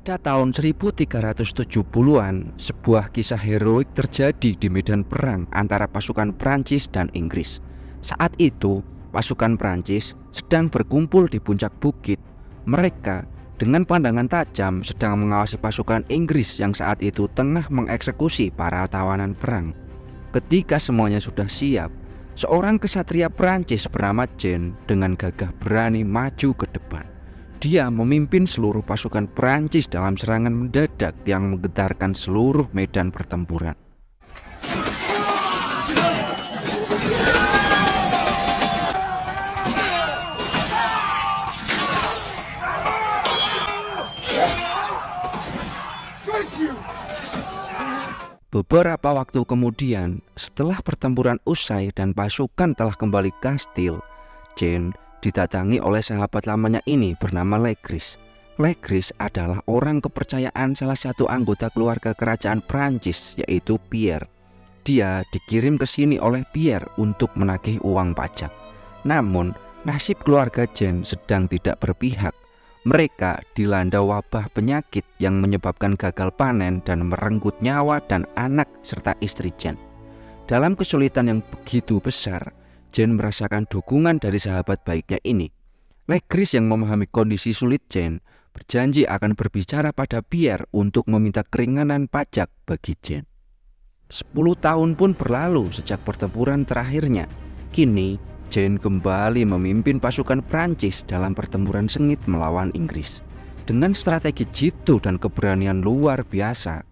Pada tahun 1370-an, sebuah kisah heroik terjadi di medan perang antara pasukan Prancis dan Inggris. Saat itu, pasukan Prancis sedang berkumpul di puncak bukit. Mereka dengan pandangan tajam sedang mengawasi pasukan Inggris yang saat itu tengah mengeksekusi para tawanan perang. Ketika semuanya sudah siap, seorang kesatria Prancis bernama Jean dengan gagah berani maju ke depan. Dia memimpin seluruh pasukan Prancis dalam serangan mendadak yang menggetarkan seluruh medan pertempuran. Beberapa waktu kemudian, setelah pertempuran usai dan pasukan telah kembali ke kastil, Jean didatangi oleh sahabat lamanya ini bernama Legris. Legris adalah orang kepercayaan salah satu anggota keluarga kerajaan Prancis, yaitu Pierre. Dia dikirim ke sini oleh Pierre untuk menagih uang pajak. Namun, nasib keluarga Jean sedang tidak berpihak. Mereka dilanda wabah penyakit yang menyebabkan gagal panen dan merenggut nyawa dan anak serta istri Jean. Dalam kesulitan yang begitu besar, Jean merasakan dukungan dari sahabat baiknya ini. Legris yang memahami kondisi sulit Jean berjanji akan berbicara pada Pierre untuk meminta keringanan pajak bagi Jean. 10 tahun pun berlalu sejak pertempuran terakhirnya. Kini Jean kembali memimpin pasukan Prancis dalam pertempuran sengit melawan Inggris. Dengan strategi jitu dan keberanian luar biasa,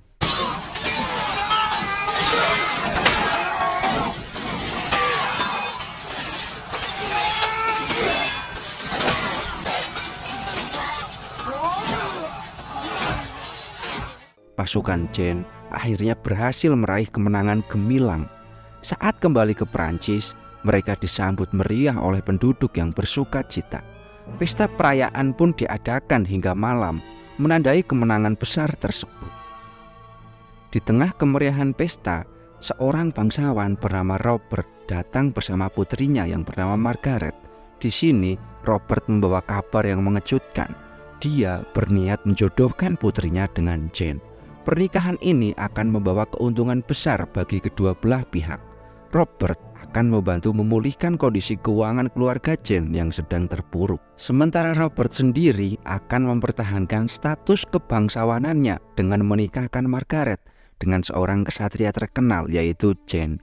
pasukan Jean akhirnya berhasil meraih kemenangan gemilang. Saat kembali ke Prancis, mereka disambut meriah oleh penduduk yang bersuka cita. Pesta perayaan pun diadakan hingga malam, menandai kemenangan besar tersebut. Di tengah kemeriahan pesta, seorang bangsawan bernama Robert datang bersama putrinya yang bernama Margaret. Di sini, Robert membawa kabar yang mengejutkan. Dia berniat menjodohkan putrinya dengan Jean. Pernikahan ini akan membawa keuntungan besar bagi kedua belah pihak. Robert akan membantu memulihkan kondisi keuangan keluarga Jean yang sedang terpuruk. Sementara Robert sendiri akan mempertahankan status kebangsawanannya dengan menikahkan Margaret dengan seorang kesatria terkenal, yaitu Jean.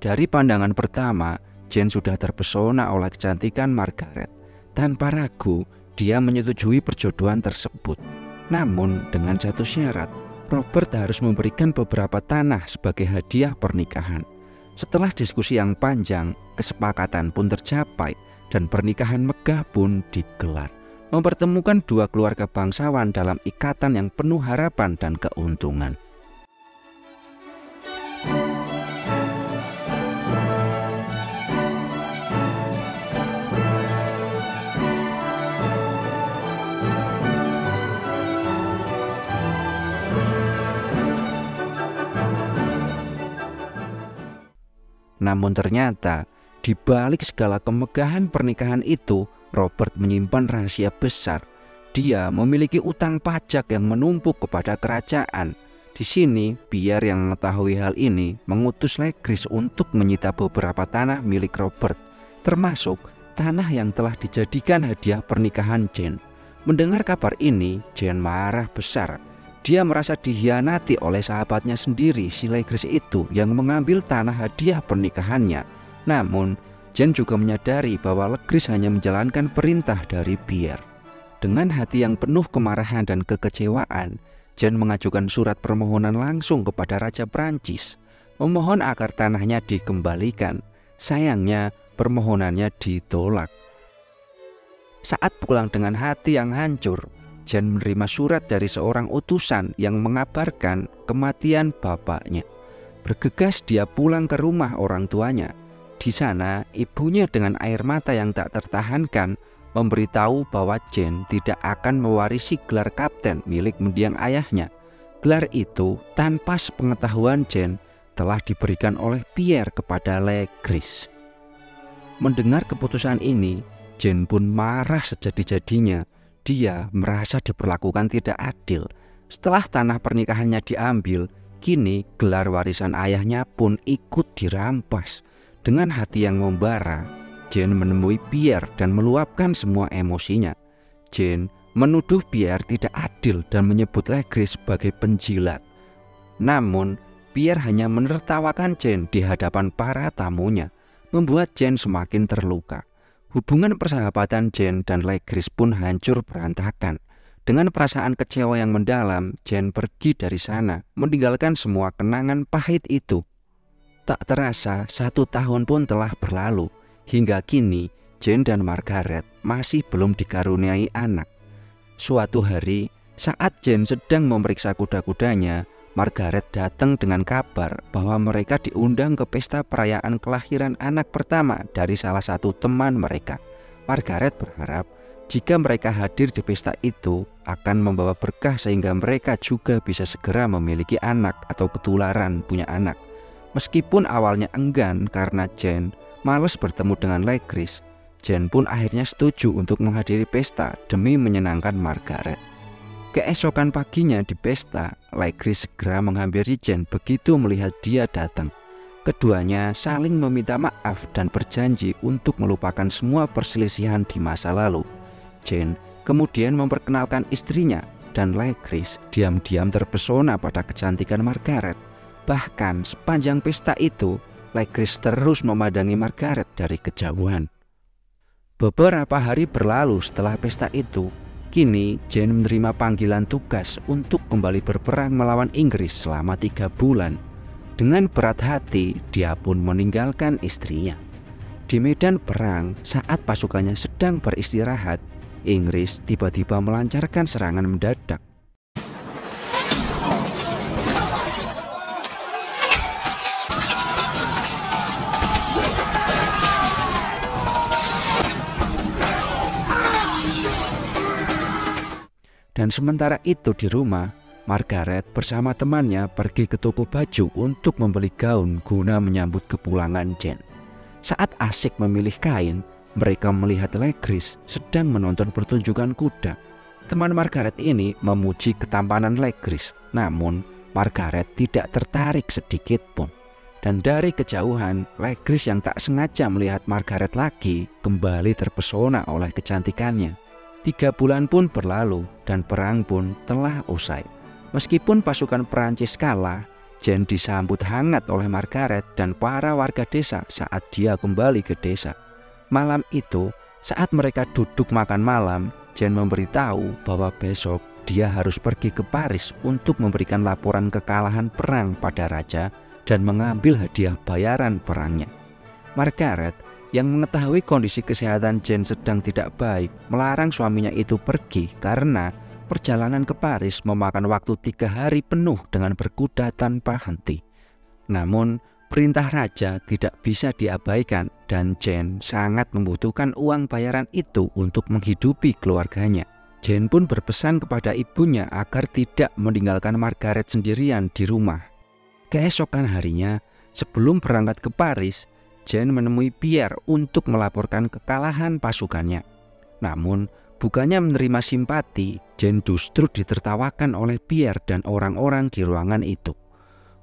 Dari pandangan pertama, Jean sudah terpesona oleh kecantikan Margaret. Tanpa ragu, dia menyetujui perjodohan tersebut. Namun dengan satu syarat, Robert harus memberikan beberapa tanah sebagai hadiah pernikahan. Setelah diskusi yang panjang, kesepakatan pun tercapai dan pernikahan megah pun digelar, mempertemukan dua keluarga bangsawan dalam ikatan yang penuh harapan dan keuntungan. Namun ternyata, di balik segala kemegahan pernikahan itu, Robert menyimpan rahasia besar. Dia memiliki utang pajak yang menumpuk kepada kerajaan. Di sini, Pierre yang mengetahui hal ini mengutus Legris untuk menyita beberapa tanah milik Robert, termasuk tanah yang telah dijadikan hadiah pernikahan Jean. Mendengar kabar ini, Jean marah besar. Dia merasa dikhianati oleh sahabatnya sendiri, si Legris itu, yang mengambil tanah hadiah pernikahannya. Namun, Jean juga menyadari bahwa Legris hanya menjalankan perintah dari Pierre. Dengan hati yang penuh kemarahan dan kekecewaan, Jean mengajukan surat permohonan langsung kepada Raja Prancis, memohon agar tanahnya dikembalikan. Sayangnya, permohonannya ditolak. Saat pulang dengan hati yang hancur, Jean menerima surat dari seorang utusan yang mengabarkan kematian bapaknya. Bergegas dia pulang ke rumah orang tuanya. Di sana, ibunya dengan air mata yang tak tertahankan memberitahu bahwa Jean tidak akan mewarisi gelar kapten milik mendiang ayahnya. Gelar itu tanpa sepengetahuan Jean telah diberikan oleh Pierre kepada Legris. Mendengar keputusan ini, Jean pun marah sejadi-jadinya. dia merasa diperlakukan tidak adil. Setelah tanah pernikahannya diambil, kini gelar warisan ayahnya pun ikut dirampas. Dengan hati yang membara, Jane menemui Pierre dan meluapkan semua emosinya. Jane menuduh Pierre tidak adil dan menyebut Legris sebagai penjilat. Namun, Pierre hanya menertawakan Jane di hadapan para tamunya, membuat Jane semakin terluka. Hubungan persahabatan Jane dan Legris pun hancur berantakan. Dengan perasaan kecewa yang mendalam, Jane pergi dari sana, meninggalkan semua kenangan pahit itu. Tak terasa 1 tahun pun telah berlalu. Hingga kini, Jane dan Margaret masih belum dikaruniai anak. Suatu hari, saat Jane sedang memeriksa kuda-kudanya, Margaret datang dengan kabar bahwa mereka diundang ke pesta perayaan kelahiran anak pertama dari salah satu teman mereka. Margaret berharap jika mereka hadir di pesta itu akan membawa berkah sehingga mereka juga bisa segera memiliki anak atau ketularan punya anak. Meskipun awalnya enggan karena Jane malas bertemu dengan Legris, Jane pun akhirnya setuju untuk menghadiri pesta demi menyenangkan Margaret. Keesokan paginya di pesta, Legris segera menghampiri Jane begitu melihat dia datang. Keduanya saling meminta maaf dan berjanji untuk melupakan semua perselisihan di masa lalu. Jane kemudian memperkenalkan istrinya dan Legris diam-diam terpesona pada kecantikan Margaret. Bahkan sepanjang pesta itu, Legris terus memandangi Margaret dari kejauhan. Beberapa hari berlalu setelah pesta itu. Kini Jane menerima panggilan tugas untuk kembali berperang melawan Inggris selama 3 bulan. Dengan berat hati, dia pun meninggalkan istrinya. Di medan perang, saat pasukannya sedang beristirahat, Inggris tiba-tiba melancarkan serangan mendadak. Dan sementara itu di rumah, Margaret bersama temannya pergi ke toko baju untuk membeli gaun guna menyambut kepulangan Jane. Saat asik memilih kain, mereka melihat Legris sedang menonton pertunjukan kuda. Teman Margaret ini memuji ketampanan Legris, namun Margaret tidak tertarik sedikit pun. Dan dari kejauhan, Legris yang tak sengaja melihat Margaret lagi kembali terpesona oleh kecantikannya. 3 bulan pun berlalu dan perang pun telah usai. Meskipun pasukan Perancis kalah, Jane disambut hangat oleh Margaret dan para warga desa saat dia kembali ke desa. Malam itu, saat mereka duduk makan malam, Jane memberitahu bahwa besok dia harus pergi ke Paris untuk memberikan laporan kekalahan perang pada raja dan mengambil hadiah bayaran perangnya. Margaret yang mengetahui kondisi kesehatan Jane sedang tidak baik, melarang suaminya itu pergi karena perjalanan ke Paris memakan waktu 3 hari penuh dengan berkuda tanpa henti. Namun, perintah raja tidak bisa diabaikan dan Jane sangat membutuhkan uang bayaran itu untuk menghidupi keluarganya. Jane pun berpesan kepada ibunya agar tidak meninggalkan Margaret sendirian di rumah. Keesokan harinya, sebelum berangkat ke Paris, Jane menemui Pierre untuk melaporkan kekalahan pasukannya. Namun, bukannya menerima simpati, Jane justru ditertawakan oleh Pierre dan orang-orang di ruangan itu.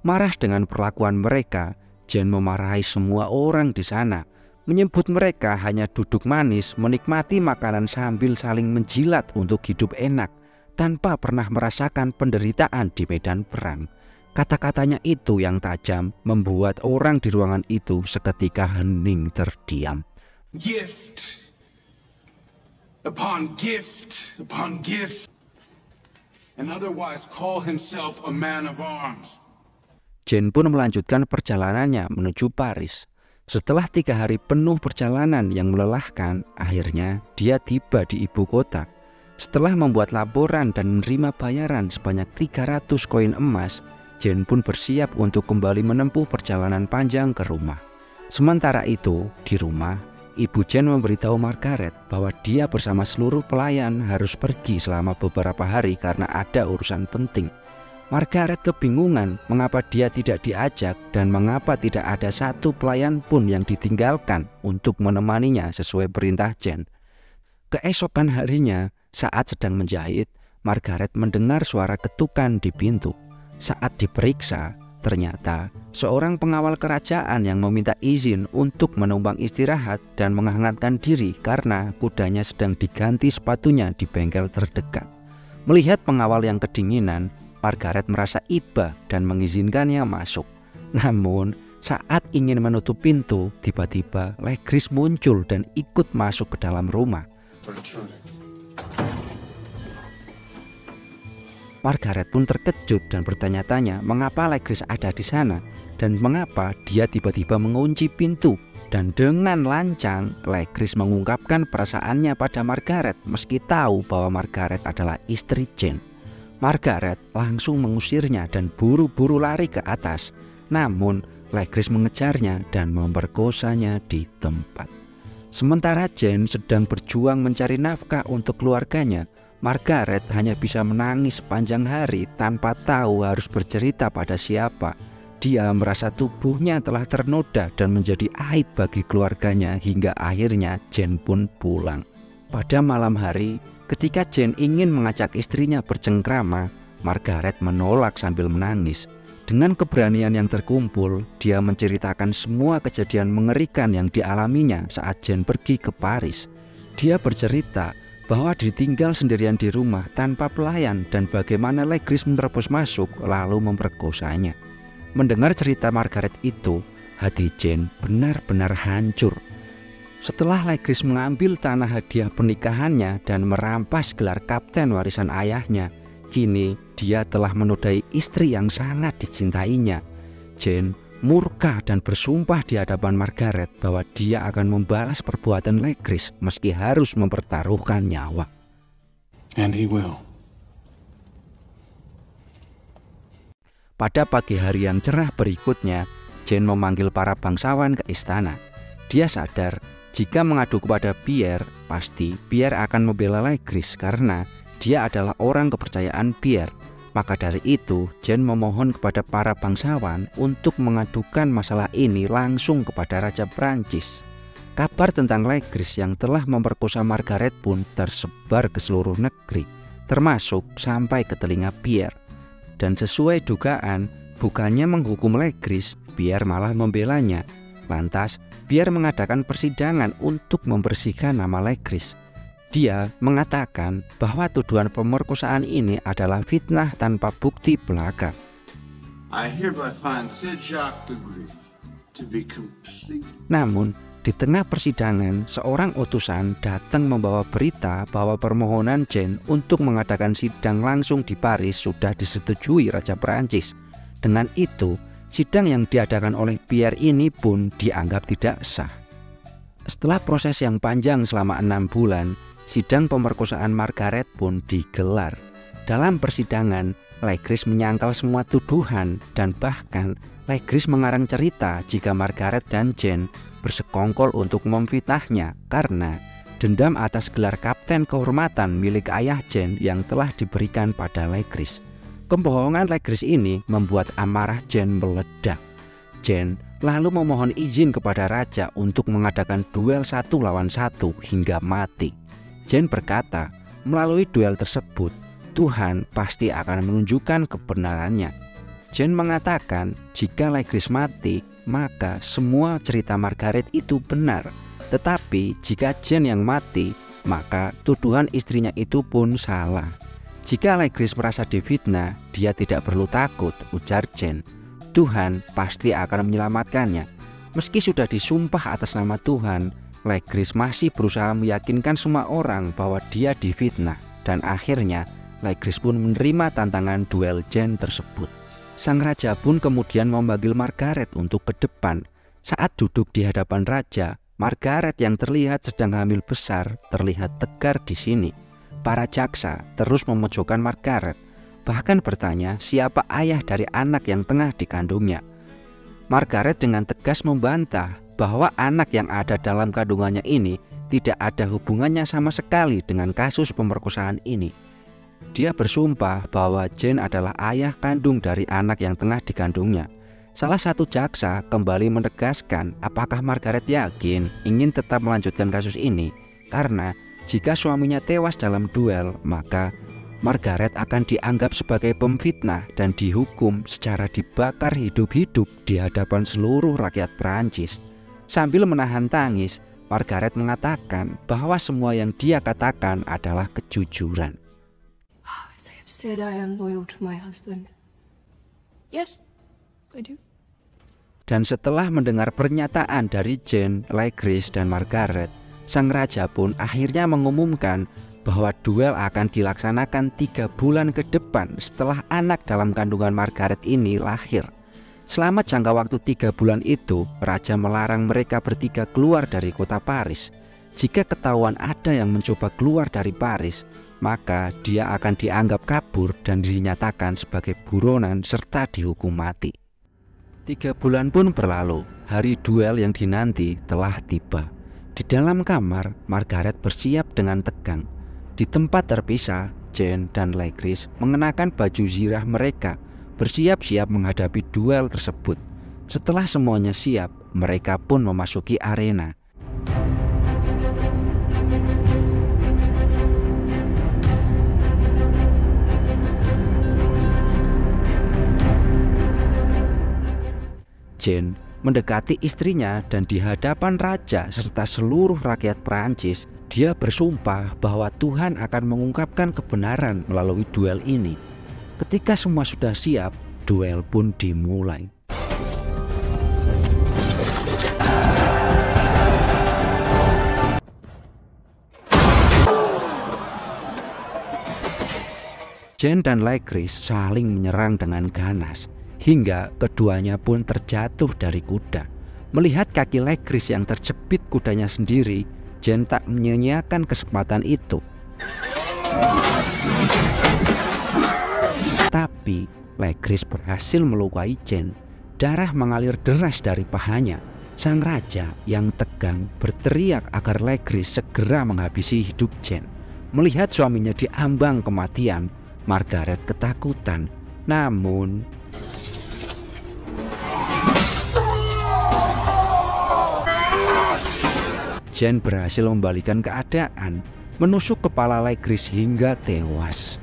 Marah dengan perlakuan mereka, Jane memarahi semua orang di sana, menyebut mereka hanya duduk manis menikmati makanan sambil saling menjilat untuk hidup enak, tanpa pernah merasakan penderitaan di medan perang. Kata-katanya itu yang tajam membuat orang di ruangan itu seketika hening terdiam. Gift upon gift upon gift, and otherwise call himself a man of arms. Jane pun melanjutkan perjalanannya menuju Paris. Setelah 3 hari penuh perjalanan yang melelahkan, akhirnya dia tiba di ibu kota. Setelah membuat laporan dan menerima bayaran sebanyak 300 koin emas, Jane pun bersiap untuk kembali menempuh perjalanan panjang ke rumah. Sementara itu, di rumah, Ibu Jane memberitahu Margaret bahwa dia bersama seluruh pelayan harus pergi selama beberapa hari karena ada urusan penting. Margaret kebingungan mengapa dia tidak diajak dan mengapa tidak ada satu pelayan pun yang ditinggalkan untuk menemaninya sesuai perintah Jane. Keesokan harinya, saat sedang menjahit, Margaret mendengar suara ketukan di pintu. Saat diperiksa, ternyata seorang pengawal kerajaan yang meminta izin untuk menumpang istirahat dan menghangatkan diri karena kudanya sedang diganti sepatunya di bengkel terdekat. Melihat pengawal yang kedinginan, Margaret merasa iba dan mengizinkannya masuk. Namun, saat ingin menutup pintu, tiba-tiba Legris muncul dan ikut masuk ke dalam rumah. Margaret pun terkejut dan bertanya-tanya mengapa Legris ada di sana dan mengapa dia tiba-tiba mengunci pintu. Dan dengan lancang, Legris mengungkapkan perasaannya pada Margaret meski tahu bahwa Margaret adalah istri Jane. Margaret langsung mengusirnya dan buru-buru lari ke atas. Namun, Legris mengejarnya dan memperkosanya di tempat. Sementara Jane sedang berjuang mencari nafkah untuk keluarganya, Margaret hanya bisa menangis sepanjang hari tanpa tahu harus bercerita pada siapa. Dia merasa tubuhnya telah ternoda dan menjadi aib bagi keluarganya hingga akhirnya Jane pun pulang. Pada malam hari, ketika Jane ingin mengajak istrinya bercengkrama, Margaret menolak sambil menangis. Dengan keberanian yang terkumpul, dia menceritakan semua kejadian mengerikan yang dialaminya saat Jane pergi ke Paris. Dia bercerita bahwa ditinggal sendirian di rumah tanpa pelayan dan bagaimana Legris menerobos masuk lalu memperkosanya. Mendengar cerita Margaret itu, hati Jane benar-benar hancur. Setelah Legris mengambil tanah hadiah pernikahannya dan merampas gelar kapten warisan ayahnya, kini dia telah menodai istri yang sangat dicintainya. Jane murka dan bersumpah di hadapan Margaret bahwa dia akan membalas perbuatan Legris meski harus mempertaruhkan nyawa. And he will. Pada pagi hari yang cerah berikutnya, Jane memanggil para bangsawan ke istana. Dia sadar jika mengadu kepada Pierre, pasti Pierre akan membela Legris karena dia adalah orang kepercayaan Pierre. Maka dari itu, Jane memohon kepada para bangsawan untuk mengadukan masalah ini langsung kepada Raja Prancis. Kabar tentang Legris yang telah memperkosa Margaret pun tersebar ke seluruh negeri, termasuk sampai ke telinga Pierre. Dan sesuai dugaan, bukannya menghukum Legris, Pierre malah membelanya. Lantas, Pierre mengadakan persidangan untuk membersihkan nama Legris. Dia mengatakan bahwa tuduhan pemerkosaan ini adalah fitnah tanpa bukti belaka. I hereby find said Jacques de Gris to be complete. Namun, di tengah persidangan, seorang utusan datang membawa berita bahwa permohonan Jane untuk mengadakan sidang langsung di Paris sudah disetujui Raja Prancis. Dengan itu, sidang yang diadakan oleh Pierre ini pun dianggap tidak sah. Setelah proses yang panjang selama 6 bulan, sidang pemerkosaan Margaret pun digelar. Dalam persidangan, Legris menyangkal semua tuduhan dan bahkan Legris mengarang cerita jika Margaret dan Jane bersekongkol untuk memfitnahnya karena dendam atas gelar kapten kehormatan milik ayah Jane yang telah diberikan pada Legris. Kebohongan Legris ini membuat amarah Jane meledak. Jane lalu memohon izin kepada raja untuk mengadakan duel 1 lawan 1 hingga mati. Jane berkata, melalui duel tersebut, Tuhan pasti akan menunjukkan kebenarannya. Jane mengatakan, jika Legris mati, maka semua cerita Margaret itu benar. Tetapi jika Jane yang mati, maka tuduhan istrinya itu pun salah. Jika Legris merasa difitnah, dia tidak perlu takut, ujar Jane. Tuhan pasti akan menyelamatkannya. Meski sudah disumpah atas nama Tuhan, Legris masih berusaha meyakinkan semua orang bahwa dia difitnah. Dan akhirnya Legris pun menerima tantangan duel Jane tersebut. Sang raja pun kemudian memanggil Margaret untuk ke depan. Saat duduk di hadapan raja, Margaret yang terlihat sedang hamil besar terlihat tegar di sini. Para jaksa terus memojokkan Margaret, bahkan bertanya siapa ayah dari anak yang tengah dikandungnya. Margaret dengan tegas membantah bahwa anak yang ada dalam kandungannya ini tidak ada hubungannya sama sekali dengan kasus pemerkosaan ini. Dia bersumpah bahwa Jane adalah ayah kandung dari anak yang tengah dikandungnya. Salah satu jaksa kembali menegaskan apakah Margaret yakin ingin tetap melanjutkan kasus ini karena Jika suaminya tewas dalam duel, maka Margaret akan dianggap sebagai pemfitnah dan dihukum secara dibakar hidup-hidup di hadapan seluruh rakyat Perancis. Sambil menahan tangis, Margaret mengatakan bahwa semua yang dia katakan adalah kejujuran. As I have said, I am loyal to my husband. Yes, I do. Dan setelah mendengar pernyataan dari Jane, Legris, dan Margaret, sang raja pun akhirnya mengumumkan bahwa duel akan dilaksanakan 3 bulan ke depan setelah anak dalam kandungan Margaret ini lahir. Selama jangka waktu 3 bulan itu, raja melarang mereka bertiga keluar dari kota Paris. Jika ketahuan ada yang mencoba keluar dari Paris, maka dia akan dianggap kabur dan dinyatakan sebagai buronan serta dihukum mati. 3 bulan pun berlalu, hari duel yang dinanti telah tiba. Di dalam kamar, Margaret bersiap dengan tegang. Di tempat terpisah, Jane dan Legris mengenakan baju zirah mereka, bersiap-siap menghadapi duel tersebut. Setelah semuanya siap, mereka pun memasuki arena. Jane mendekati istrinya dan di hadapan raja serta seluruh rakyat Perancis, dia bersumpah bahwa Tuhan akan mengungkapkan kebenaran melalui duel ini. Ketika semua sudah siap, duel pun dimulai. Jane dan Legris saling menyerang dengan ganas, hingga keduanya pun terjatuh dari kuda. Melihat kaki Legris yang terjepit kudanya sendiri, Jane tak menyia-nyiakan kesempatan itu. Tapi Legris berhasil melukai Jane. Darah mengalir deras dari pahanya. Sang raja yang tegang berteriak agar Legris segera menghabisi hidup Jane. Melihat suaminya diambang kematian, Margaret ketakutan. Namun Jane berhasil membalikan keadaan, menusuk kepala Legris hingga tewas.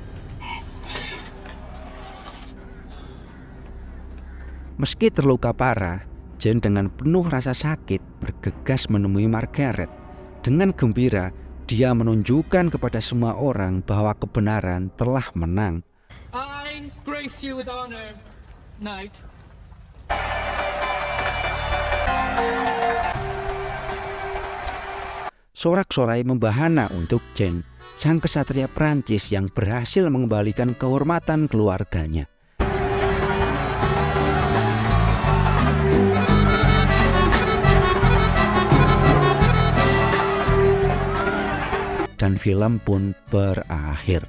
Meski terluka parah, Jane dengan penuh rasa sakit bergegas menemui Margaret. Dengan gembira, dia menunjukkan kepada semua orang bahwa kebenaran telah menang. I grace you with honor, knight. Sorak-sorai membahana untuk Jane, sang kesatria Prancis yang berhasil mengembalikan kehormatan keluarganya. Dan film pun berakhir.